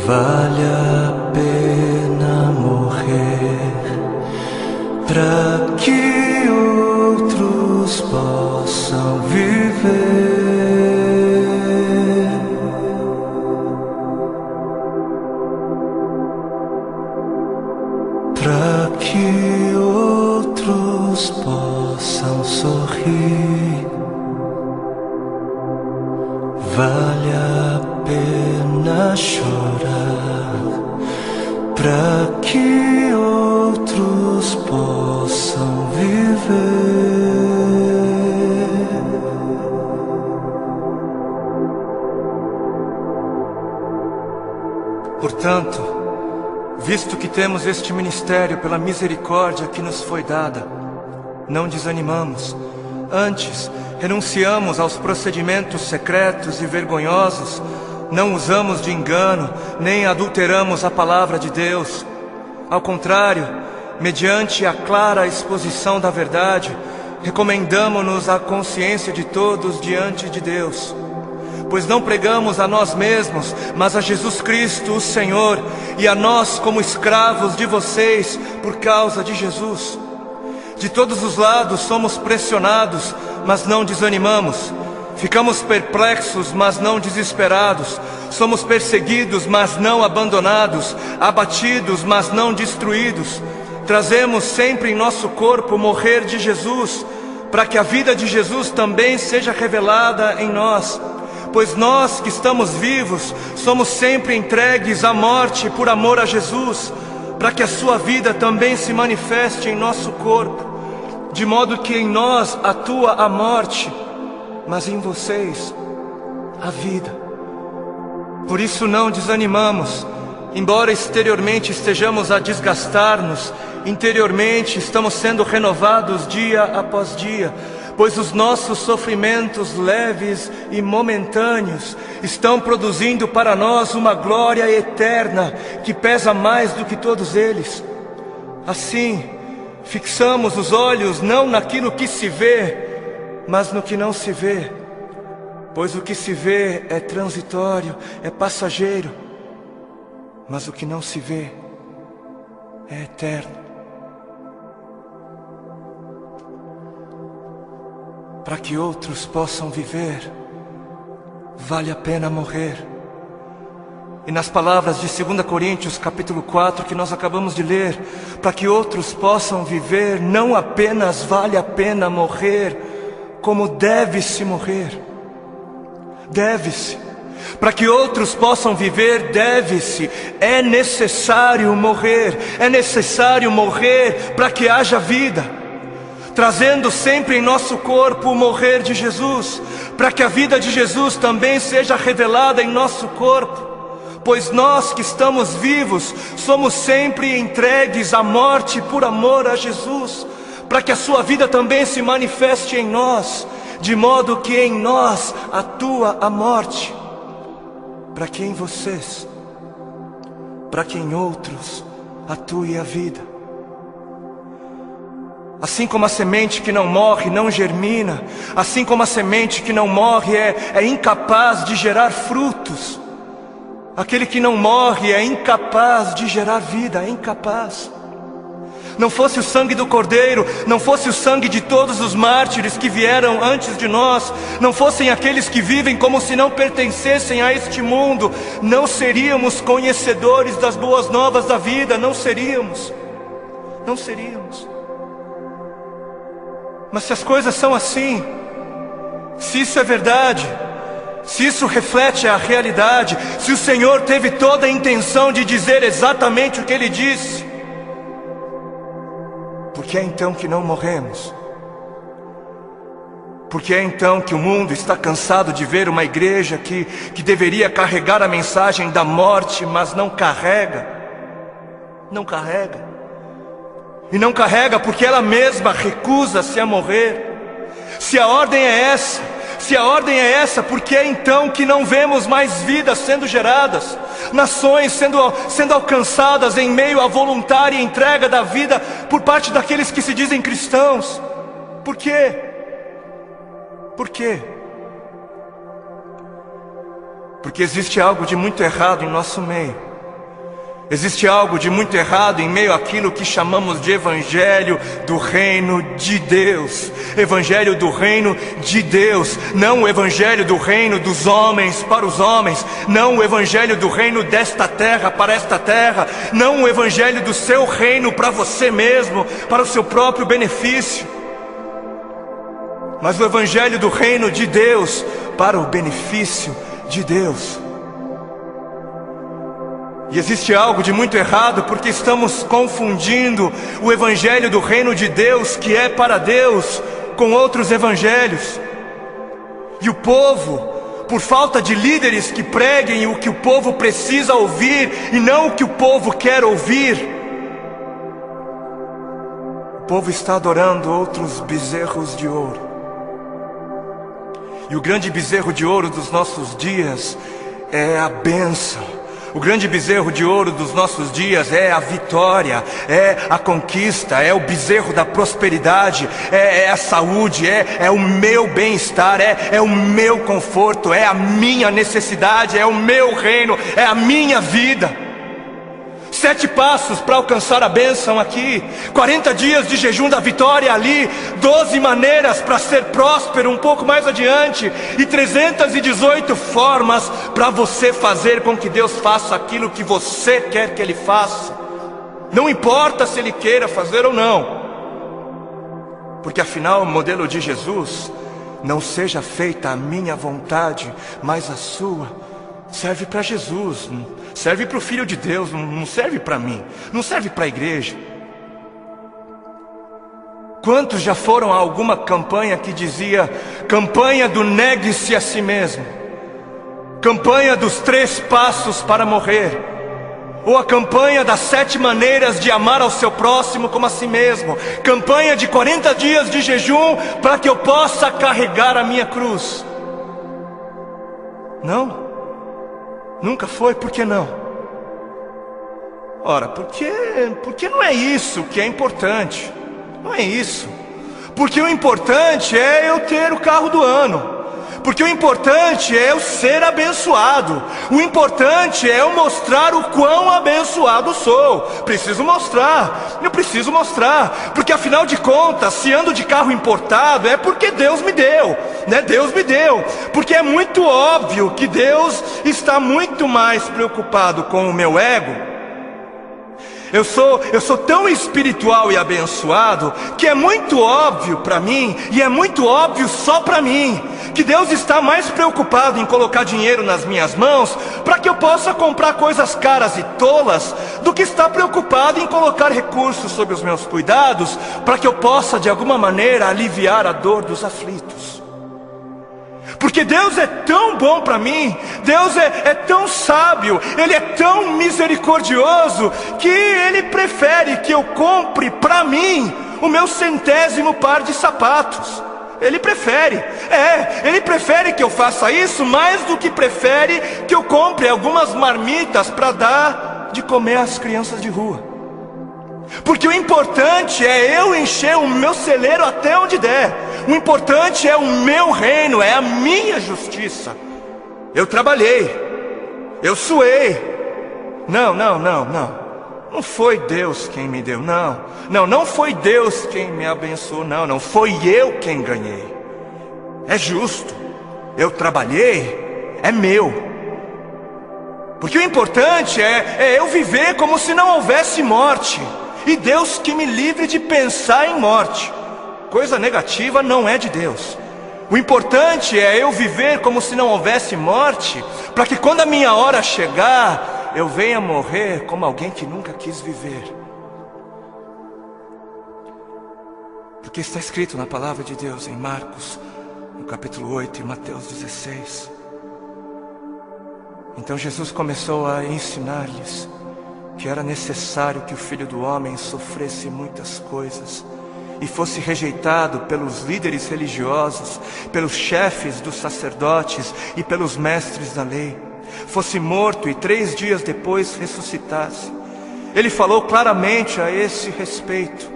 Vale a pena morrer para que outros possam viver, para que outros possam sorrir. Vale a pena chorar para que outros possam viver. Portanto, visto que temos este ministério pela misericórdia que nos foi dada, não desanimamos. Antes, renunciamos aos procedimentos secretos e vergonhosos, não usamos de engano, nem adulteramos a palavra de Deus. Ao contrário, mediante a clara exposição da verdade, recomendamo-nos à consciência de todos diante de Deus. Pois não pregamos a nós mesmos, mas a Jesus Cristo, o Senhor, e a nós como escravos de vocês por causa de Jesus. De todos os lados somos pressionados, mas não desanimamos. Ficamos perplexos, mas não desesperados. Somos perseguidos, mas não abandonados. Abatidos, mas não destruídos. Trazemos sempre em nosso corpo o morrer de Jesus, para que a vida de Jesus também seja revelada em nós. Pois nós que estamos vivos, somos sempre entregues à morte por amor a Jesus, para que a sua vida também se manifeste em nosso corpo, de modo que em nós atua a morte, mas em vocês a vida. Por isso não desanimamos, embora exteriormente estejamos a desgastar-nos, interiormente estamos sendo renovados dia após dia, pois os nossos sofrimentos leves e momentâneos estão produzindo para nós uma glória eterna que pesa mais do que todos eles. Assim, fixamos os olhos não naquilo que se vê, mas no que não se vê, pois o que se vê é transitório, é passageiro, mas o que não se vê é eterno. Para que outros possam viver, vale a pena morrer. E nas palavras de 2 Coríntios capítulo 4 que nós acabamos de ler, para que outros possam viver, não apenas vale a pena morrer, como deve-se morrer. Deve-se. Para que outros possam viver, deve-se. É necessário morrer. É necessário morrer para que haja vida. Trazendo sempre em nosso corpo o morrer de Jesus, para que a vida de Jesus também seja revelada em nosso corpo. Pois nós que estamos vivos, somos sempre entregues à morte por amor a Jesus, para que a sua vida também se manifeste em nós, de modo que em nós atua a morte, para que em vocês, para que em outros atue a vida. Assim como a semente que não morre não germina, assim como a semente que não morre é incapaz de gerar frutos, aquele que não morre é incapaz de gerar vida, é incapaz. Não fosse o sangue do Cordeiro, não fosse o sangue de todos os mártires que vieram antes de nós, não fossem aqueles que vivem como se não pertencessem a este mundo, não seríamos conhecedores das boas novas da vida, não seríamos. Mas se as coisas são assim, se isso é verdade, se isso reflete a realidade, se o Senhor teve toda a intenção de dizer exatamente o que Ele disse, por que é então que não morremos? Por que é então que o mundo está cansado de ver uma igreja que deveria carregar a mensagem da morte, mas não carrega? Não carrega. E não carrega porque ela mesma recusa-se a morrer. Se a ordem é essa, por que é então que não vemos mais vidas sendo geradas, nações sendo alcançadas em meio à voluntária entrega da vida por parte daqueles que se dizem cristãos? Por quê? Por quê? Porque existe algo de muito errado em nosso meio. Existe algo de muito errado em meio àquilo que chamamos de Evangelho do Reino de Deus. Evangelho do Reino de Deus, não o Evangelho do Reino dos homens para os homens, não o Evangelho do Reino desta terra para esta terra, não o Evangelho do seu reino para você mesmo, para o seu próprio benefício, mas o Evangelho do Reino de Deus para o benefício de Deus. E existe algo de muito errado porque estamos confundindo o Evangelho do Reino de Deus, que é para Deus, com outros evangelhos. E o povo, por falta de líderes que preguem o que o povo precisa ouvir e não o que o povo quer ouvir, o povo está adorando outros bezerros de ouro. E o grande bezerro de ouro dos nossos dias é a bênção. O grande bezerro de ouro dos nossos dias é a vitória, é a conquista, é o bezerro da prosperidade, é a saúde, é o meu bem-estar, é o meu conforto, é a minha necessidade, é o meu reino, é a minha vida. 7 passos para alcançar a bênção aqui, 40 dias de jejum da vitória ali, 12 maneiras para ser próspero um pouco mais adiante, e 318 formas para você fazer com que Deus faça aquilo que você quer que Ele faça. Não importa se Ele queira fazer ou não, porque afinal o modelo de Jesus, não seja feita a minha vontade, mas a sua, serve para Jesus, serve para o Filho de Deus, não serve para mim, não serve para a igreja. Quantos já foram a alguma campanha que dizia: campanha do negue-se a si mesmo, campanha dos 3 passos para morrer, ou a campanha das 7 maneiras de amar ao seu próximo como a si mesmo, campanha de 40 dias de jejum para que eu possa carregar a minha cruz? Não, nunca foi. Por que não? Ora, porque não é isso que é importante. Não é isso. Porque o importante é eu ter o carro do ano. Porque o importante é eu ser abençoado. O importante é eu mostrar o quão abençoado sou. Preciso mostrar. Eu preciso mostrar. Porque afinal de contas, se ando de carro importado, é porque Deus me deu, né? Deus me deu. Porque é muito óbvio que Deus está muito mais preocupado com o meu ego. Eu sou tão espiritual e abençoado que é muito óbvio para mim, e é muito óbvio só para mim, que Deus está mais preocupado em colocar dinheiro nas minhas mãos para que eu possa comprar coisas caras e tolas, do que está preocupado em colocar recursos sob os meus cuidados para que eu possa de alguma maneira aliviar a dor dos aflitos. Porque Deus é tão bom para mim, Deus é tão sábio, Ele é tão misericordioso, que Ele prefere que eu compre para mim o meu 100º par de sapatos. Ele prefere, Ele prefere que eu faça isso mais do que prefere que eu compre algumas marmitas para dar de comer às crianças de rua. Porque o importante é eu encher o meu celeiro até onde der. O importante é o meu reino, é a minha justiça. Eu trabalhei, eu suei. Não foi Deus quem me deu, não foi Deus quem me abençoou, não foi eu quem ganhei. É justo, eu trabalhei, é meu. Porque o importante é eu viver como se não houvesse morte. E Deus que me livre de pensar em morte. Coisa negativa não é de Deus. O importante é eu viver como se não houvesse morte, para que quando a minha hora chegar, eu venha morrer como alguém que nunca quis viver. Porque está escrito na palavra de Deus em Marcos, no capítulo 8 e Mateus 16. Então Jesus começou a ensinar-lhes que era necessário que o Filho do Homem sofresse muitas coisas e fosse rejeitado pelos líderes religiosos, pelos chefes dos sacerdotes e pelos mestres da lei, fosse morto e 3 dias depois ressuscitasse. Ele falou claramente a esse respeito.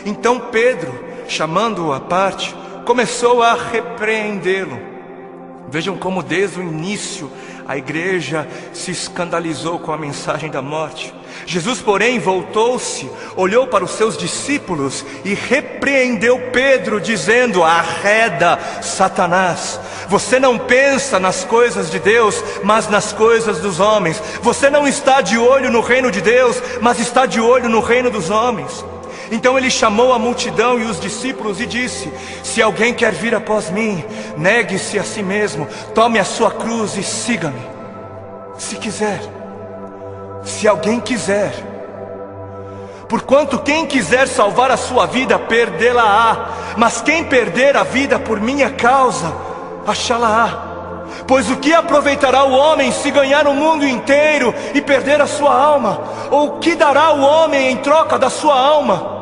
Então Pedro, chamando-o à parte, começou a repreendê-lo. Vejam como desde o início A igreja se escandalizou com a mensagem da morte. Jesus, porém, voltou-se, olhou para os seus discípulos e repreendeu Pedro, dizendo: arreda, Satanás. Você não pensa nas coisas de Deus, mas nas coisas dos homens. Você não está de olho no reino de Deus, mas está de olho no reino dos homens. Então ele chamou a multidão e os discípulos e disse: se alguém quer vir após mim, negue-se a si mesmo, tome a sua cruz e siga-me. Se quiser, se alguém quiser. Porquanto quem quiser salvar a sua vida, perdê-la-á. Mas quem perder a vida por minha causa, achá-la-á. Pois o que aproveitará o homem se ganhar o mundo inteiro e perder a sua alma? Ou o que dará o homem em troca da sua alma?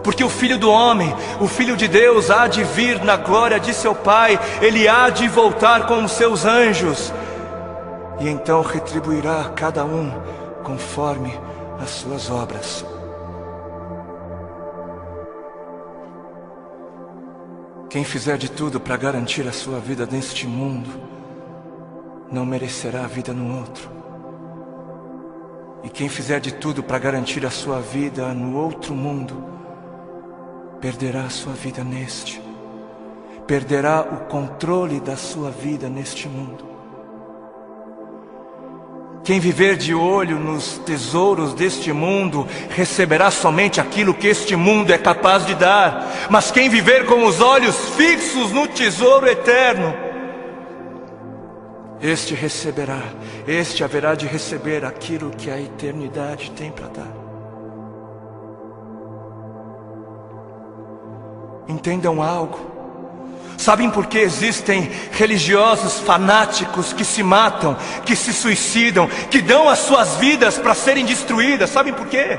Porque o Filho do Homem, o Filho de Deus, há de vir na glória de seu Pai. Ele há de voltar com os seus anjos, e então retribuirá a cada um conforme as suas obras. Quem fizer de tudo para garantir a sua vida neste mundo, não merecerá a vida no outro. E quem fizer de tudo para garantir a sua vida no outro mundo, perderá a sua vida neste. Perderá o controle da sua vida neste mundo. Quem viver de olho nos tesouros deste mundo, receberá somente aquilo que este mundo é capaz de dar. Mas quem viver com os olhos fixos no tesouro eterno, este receberá, este haverá de receber aquilo que a eternidade tem para dar. Entendam algo. Sabem por que existem religiosos fanáticos que se matam, que se suicidam, que dão as suas vidas para serem destruídas? Sabem por quê?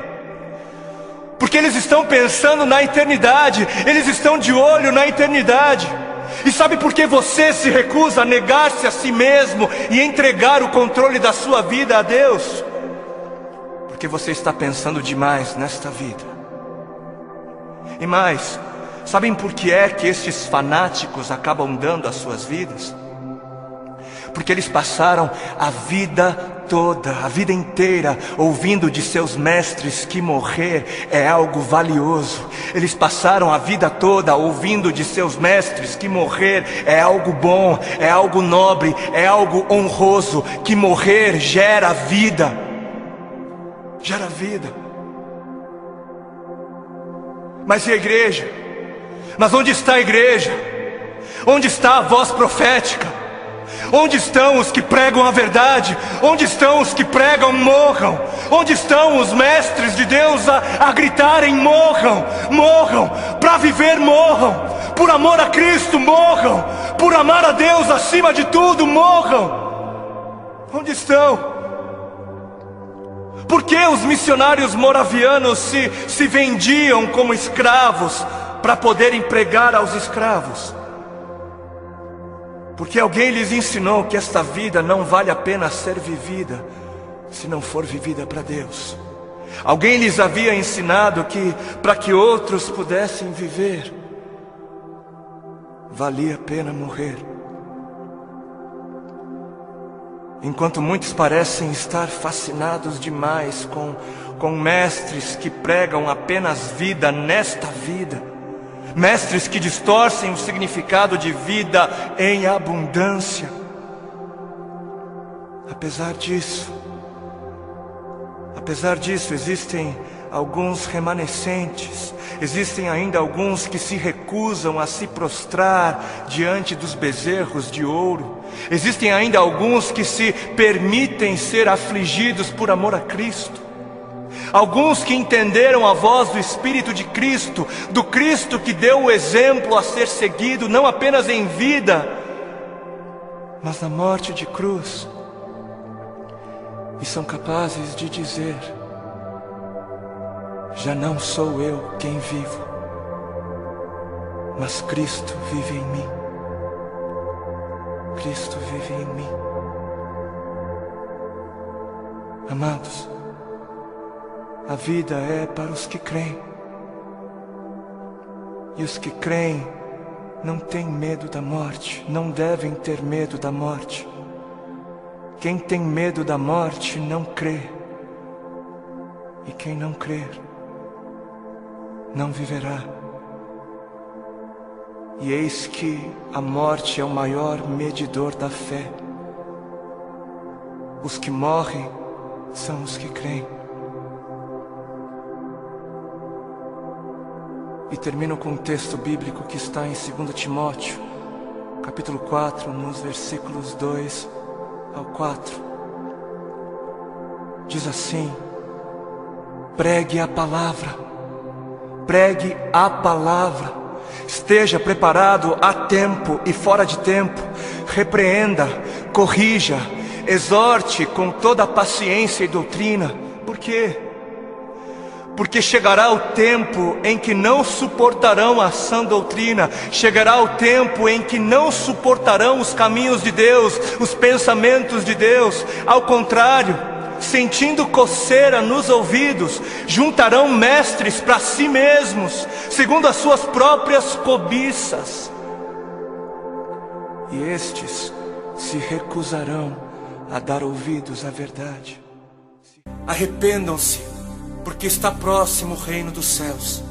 Porque eles estão pensando na eternidade, eles estão de olho na eternidade. E sabe por que você se recusa a negar-se a si mesmo e entregar o controle da sua vida a Deus? Porque você está pensando demais nesta vida. E mais, sabem por que é que estes fanáticos acabam dando as suas vidas? Porque eles passaram a vida toda, a vida inteira, ouvindo de seus mestres que morrer é algo valioso. Eles passaram a vida toda ouvindo de seus mestres que morrer é algo bom, é algo nobre, é algo honroso, que morrer gera vida. Gera vida. Mas e a igreja? Mas onde está a igreja? Onde está a voz profética? Onde estão os que pregam a verdade? Onde estão os que pregam morram? Onde estão os mestres de Deus a gritarem morram? Morram, para viver morram, por amor a Cristo morram, por amar a Deus acima de tudo morram. Onde estão? Por que os missionários moravianos se vendiam como escravos para poderem pregar aos escravos? Porque alguém lhes ensinou que esta vida não vale a pena ser vivida se não for vivida para Deus. Alguém lhes havia ensinado que para que outros pudessem viver, valia a pena morrer. Enquanto muitos parecem estar fascinados demais com mestres que pregam apenas vida nesta vida, mestres que distorcem o significado de vida em abundância. Apesar disso, existem alguns remanescentes, existem ainda alguns que se recusam a se prostrar diante dos bezerros de ouro, existem ainda alguns que se permitem ser afligidos por amor a Cristo. Alguns que entenderam a voz do Espírito de Cristo, do Cristo que deu o exemplo a ser seguido, não apenas em vida, mas na morte de cruz, e são capazes de dizer: já não sou eu quem vivo, mas Cristo vive em mim. Cristo vive em mim. Amados, a vida é para os que creem. E os que creem não têm medo da morte, não devem ter medo da morte. Quem tem medo da morte não crê, e quem não crer não viverá. E eis que a morte é o maior medidor da fé. Os que morrem são os que creem. E termino com um texto bíblico que está em 2 Timóteo, capítulo 4, nos versículos 2 ao 4. Diz assim: pregue a palavra, pregue a palavra, esteja preparado a tempo e fora de tempo, repreenda, corrija, exorte com toda a paciência e doutrina. Por quê? Porque chegará o tempo em que não suportarão a sã doutrina, chegará o tempo em que não suportarão os caminhos de Deus, os pensamentos de Deus. Ao contrário, sentindo coceira nos ouvidos, juntarão mestres para si mesmos, segundo as suas próprias cobiças. E estes se recusarão a dar ouvidos à verdade. Arrependam-se, porque está próximo o reino dos céus.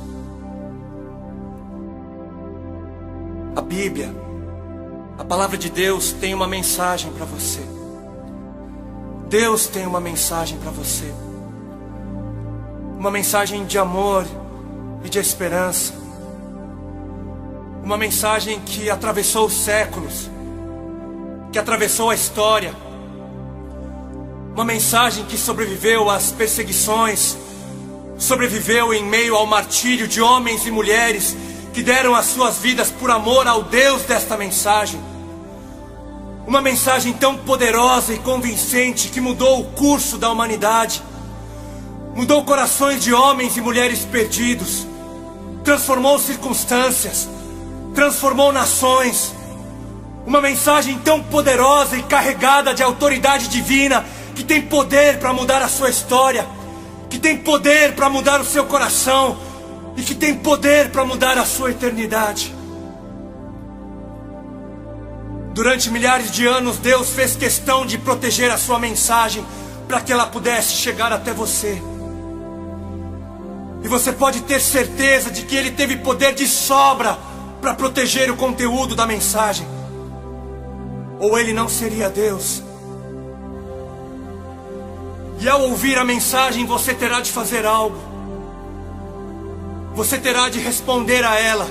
A Bíblia, a palavra de Deus, tem uma mensagem para você. Deus tem uma mensagem para você. Uma mensagem de amor e de esperança. Uma mensagem que atravessou os séculos, que atravessou a história. Uma mensagem que sobreviveu às perseguições, sobreviveu em meio ao martírio de homens e mulheres que deram as suas vidas por amor ao Deus desta mensagem. Uma mensagem tão poderosa e convincente que mudou o curso da humanidade, mudou corações de homens e mulheres perdidos, transformou circunstâncias, transformou nações. Uma mensagem tão poderosa e carregada de autoridade divina, que tem poder para mudar a sua história, que tem poder para mudar o seu coração e que tem poder para mudar a sua eternidade. Durante milhares de anos, Deus fez questão de proteger a sua mensagem para que ela pudesse chegar até você. E você pode ter certeza de que Ele teve poder de sobra para proteger o conteúdo da mensagem, ou Ele não seria Deus. E ao ouvir a mensagem, você terá de fazer algo. Você terá de responder a ela.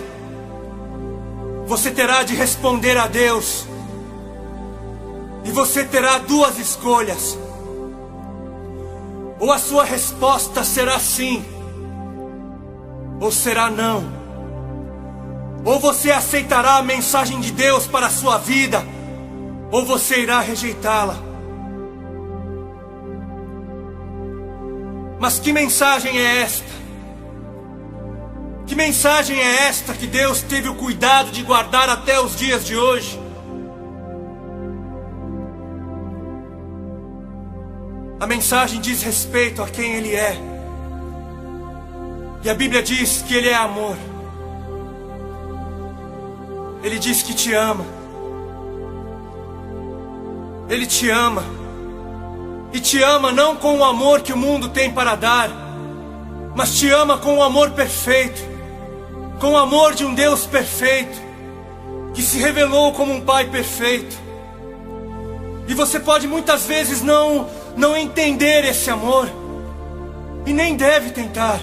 Você terá de responder a Deus. E você terá duas escolhas. Ou a sua resposta será sim, ou será não. Ou você aceitará a mensagem de Deus para a sua vida, ou você irá rejeitá-la. Mas que mensagem é esta? Que mensagem é esta que Deus teve o cuidado de guardar até os dias de hoje? A mensagem diz respeito a quem Ele é. E a Bíblia diz que Ele é amor. Ele diz que te ama. Ele te ama. E te ama não com o amor que o mundo tem para dar, mas te ama com o amor perfeito, com o amor de um Deus perfeito, que se revelou como um Pai perfeito. E você pode muitas vezes não entender esse amor, e nem deve tentar,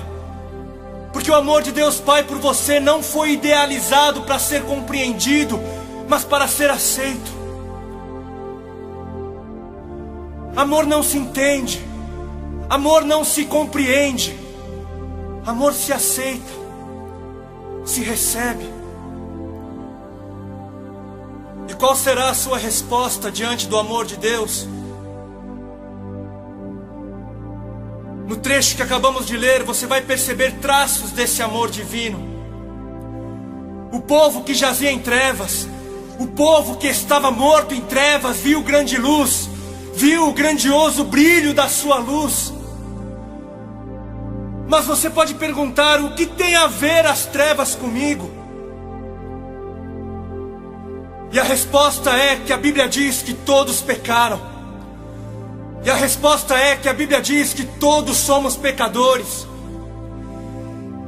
porque o amor de Deus Pai por você não foi idealizado para ser compreendido, mas para ser aceito. Amor não se entende, amor não se compreende, amor se aceita, se recebe. E qual será a sua resposta diante do amor de Deus? No trecho que acabamos de ler, você vai perceber traços desse amor divino. O povo que jazia em trevas, o povo que estava morto em trevas, viu grande luz, viu o grandioso brilho da sua luz. Mas você pode perguntar: o que tem a ver as trevas comigo? E a resposta é que a Bíblia diz que todos pecaram, E a resposta é que a Bíblia diz que todos somos pecadores.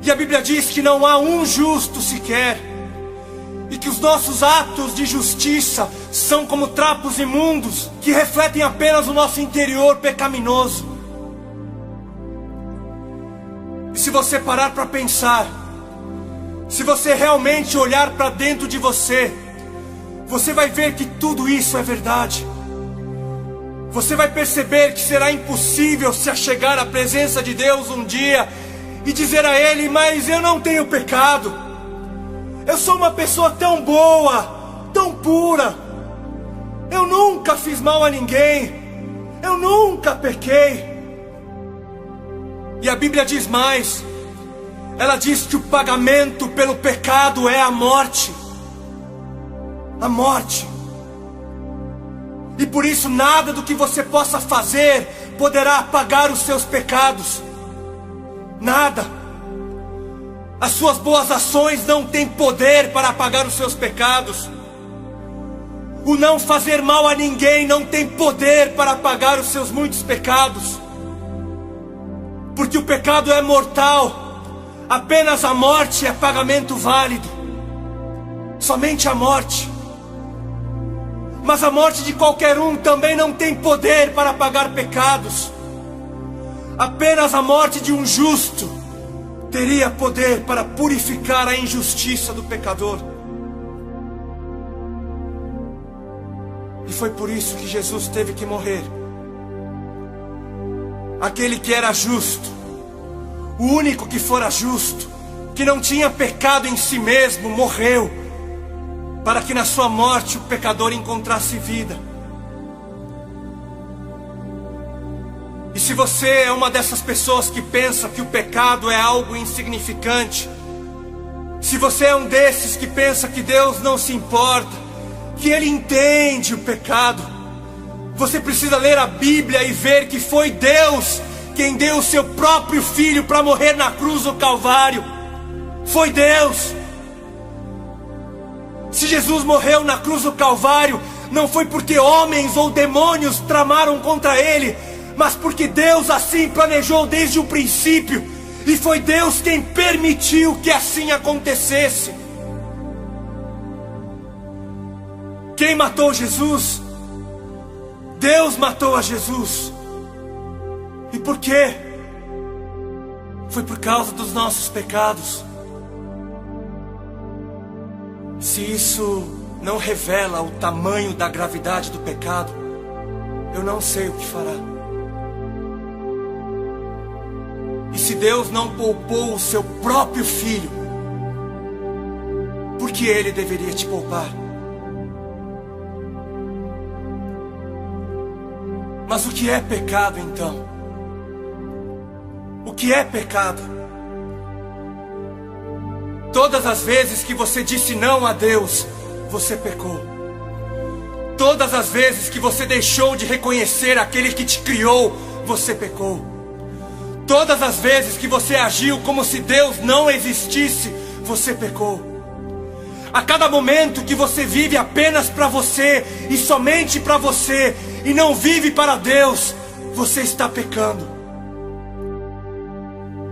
E a Bíblia diz que não há um justo sequer. E que os nossos atos de justiça são como trapos imundos que refletem apenas o nosso interior pecaminoso. E se você parar para pensar, se você realmente olhar para dentro de você, você vai ver que tudo isso é verdade. Você vai perceber que será impossível se achegar à presença de Deus um dia e dizer a Ele: mas eu não tenho pecado. Eu sou uma pessoa tão boa, tão pura. Eu nunca fiz mal a ninguém. Eu nunca pequei. E a Bíblia diz mais. Ela diz que o pagamento pelo pecado é a morte. A morte. E por isso nada do que você possa fazer poderá apagar os seus pecados. Nada. As suas boas ações não têm poder para apagar os seus pecados. O não fazer mal a ninguém não tem poder para apagar os seus muitos pecados. Porque o pecado é mortal. Apenas a morte é pagamento válido. Somente a morte. Mas a morte de qualquer um também não tem poder para apagar pecados. Apenas a morte de um justo teria poder para purificar a injustiça do pecador. E foi por isso que Jesus teve que morrer. Aquele que era justo, o único que fora justo, que não tinha pecado em si mesmo, morreu, para que na sua morte o pecador encontrasse vida. E se você é uma dessas pessoas que pensa que o pecado é algo insignificante, se você é um desses que pensa que Deus não se importa, que Ele entende o pecado, você precisa ler a Bíblia e ver que foi Deus quem deu o seu próprio Filho para morrer na cruz do Calvário. Foi Deus. Se Jesus morreu na cruz do Calvário, não foi porque homens ou demônios tramaram contra Ele, mas porque Deus assim planejou desde o princípio, e foi Deus quem permitiu que assim acontecesse. Quem matou Jesus? Deus matou a Jesus. E por quê? Foi por causa dos nossos pecados. Se isso não revela o tamanho da gravidade do pecado, eu não sei o que fará. E se Deus não poupou o seu próprio Filho, por que Ele deveria te poupar? Mas o que é pecado então? O que é pecado? Todas as vezes que você disse não a Deus, você pecou. Todas as vezes que você deixou de reconhecer aquele que te criou, você pecou. Todas as vezes que você agiu como se Deus não existisse, você pecou. A cada momento que você vive apenas para você e somente para você, e não vive para Deus, você está pecando.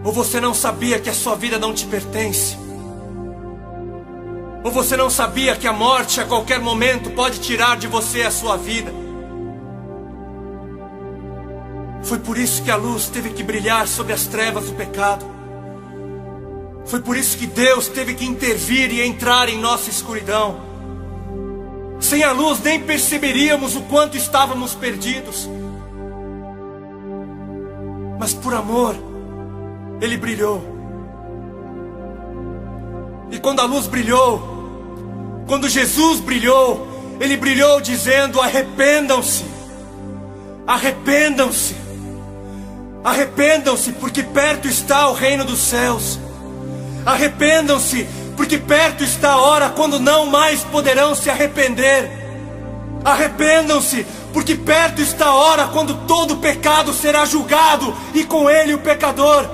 Ou você não sabia que a sua vida não te pertence? Ou você não sabia que a morte a qualquer momento pode tirar de você a sua vida? Foi por isso que a luz teve que brilhar sobre as trevas do pecado. Foi por isso que Deus teve que intervir e entrar em nossa escuridão. Sem a luz nem perceberíamos o quanto estávamos perdidos. Mas por amor, Ele brilhou. E quando a luz brilhou, quando Jesus brilhou, Ele brilhou dizendo: arrependam-se, arrependam-se, arrependam-se, porque perto está o reino dos céus. Arrependam-se, porque perto está a hora quando não mais poderão se arrepender. Arrependam-se, porque perto está a hora quando todo pecado será julgado, e com ele o pecador.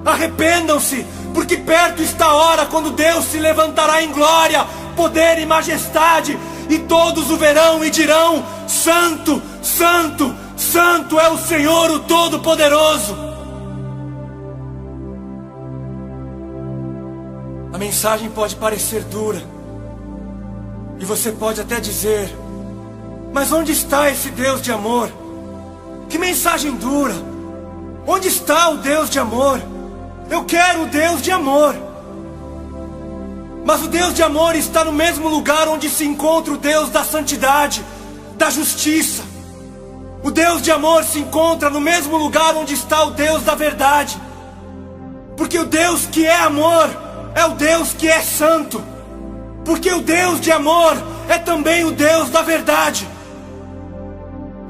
Arrependam-se, porque perto está a hora quando Deus se levantará em glória, poder e majestade, e todos o verão e dirão: Santo, Santo, Santo é o Senhor, o Todo-Poderoso. A mensagem pode parecer dura, e você pode até dizer: mas onde está esse Deus de amor? Que mensagem dura! Onde está o Deus de amor? Eu quero o Deus de amor. Mas o Deus de amor está no mesmo lugar onde se encontra o Deus da santidade, da justiça. O Deus de amor se encontra no mesmo lugar onde está o Deus da verdade. Porque o Deus que é amor é o Deus que é santo. Porque o Deus de amor é também o Deus da verdade.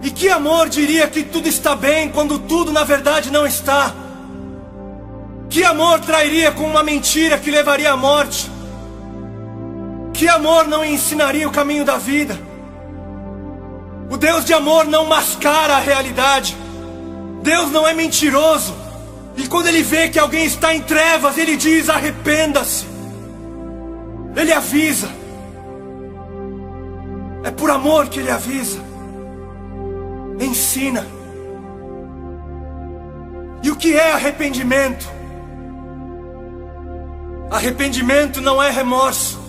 E que amor diria que tudo está bem quando tudo na verdade não está? Que amor trairia com uma mentira que levaria à morte? Que amor não ensinaria o caminho da vida? O Deus de amor não mascara a realidade. Deus não é mentiroso. E quando Ele vê que alguém está em trevas, Ele diz: arrependa-se. Ele avisa. É por amor que Ele avisa. Ensina. E o que é arrependimento? Arrependimento não é remorso.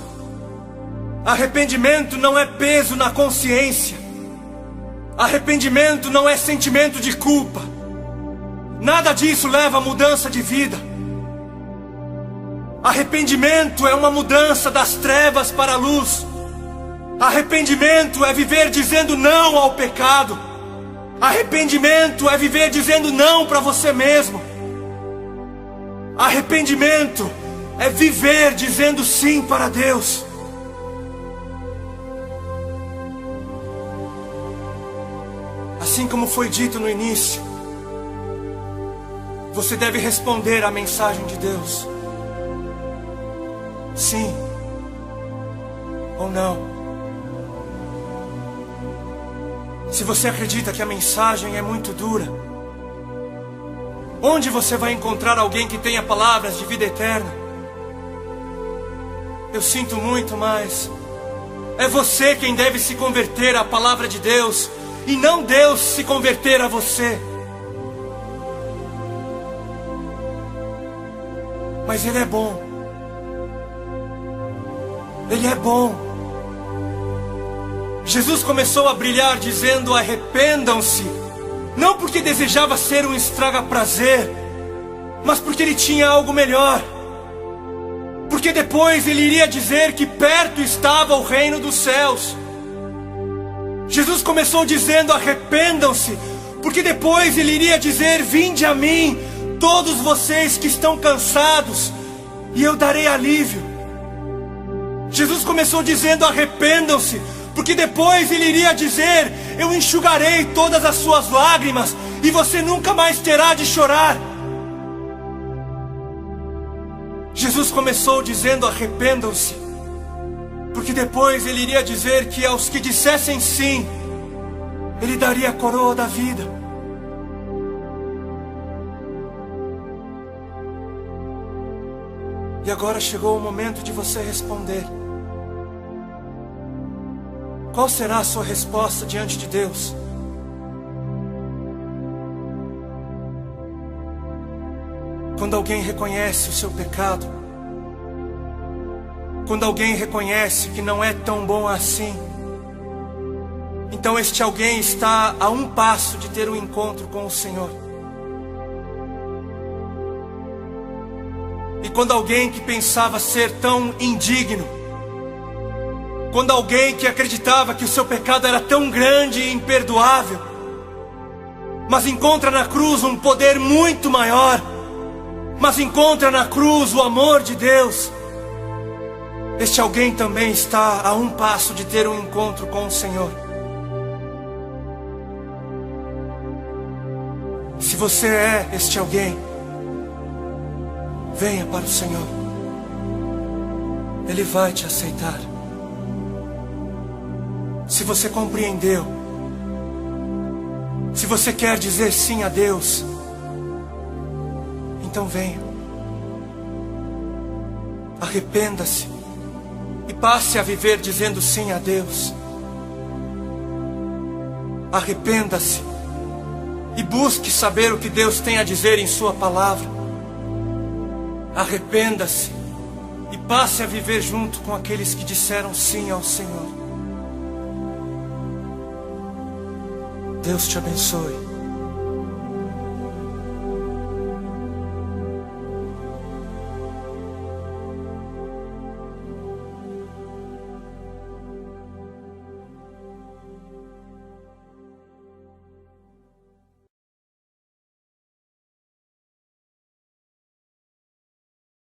Arrependimento não é peso na consciência. Arrependimento não é sentimento de culpa. Nada disso leva a mudança de vida. Arrependimento é uma mudança das trevas para a luz. Arrependimento é viver dizendo não ao pecado. Arrependimento é viver dizendo não para você mesmo. Arrependimento é viver dizendo sim para Deus. Assim como foi dito no início, você deve responder à mensagem de Deus. Sim ou não. Se você acredita que a mensagem é muito dura, onde você vai encontrar alguém que tenha palavras de vida eterna? Eu sinto muito, mas é você quem deve se converter à palavra de Deus, e não Deus se converter a você. Mas Ele é bom. Ele é bom. Jesus começou a brilhar dizendo: arrependam-se. Não porque desejava ser um estraga-prazer, mas porque Ele tinha algo melhor. Porque depois Ele iria dizer que perto estava o reino dos céus. Jesus começou dizendo: arrependam-se, porque depois Ele iria dizer: vinde a mim, todos vocês que estão cansados, e eu darei alívio. Jesus começou dizendo: arrependam-se, porque depois Ele iria dizer: eu enxugarei todas as suas lágrimas, e você nunca mais terá de chorar. Jesus começou dizendo: arrependam-se, porque depois Ele iria dizer que aos que dissessem sim, Ele daria a coroa da vida. E agora chegou o momento de você responder. Qual será a sua resposta diante de Deus? Quando alguém reconhece o seu pecado, quando alguém reconhece que não é tão bom assim, então este alguém está a um passo de ter um encontro com o Senhor. E quando alguém que pensava ser tão indigno, quando alguém que acreditava que o seu pecado era tão grande e imperdoável, mas encontra na cruz um poder muito maior, mas encontra na cruz o amor de Deus, este alguém também está a um passo de ter um encontro com o Senhor. Se você é este alguém, venha para o Senhor. Ele vai te aceitar. Se você compreendeu, se você quer dizer sim a Deus, então venha. Arrependa-se e passe a viver dizendo sim a Deus. Arrependa-se e busque saber o que Deus tem a dizer em sua palavra. Arrependa-se e passe a viver junto com aqueles que disseram sim ao Senhor. Deus te abençoe.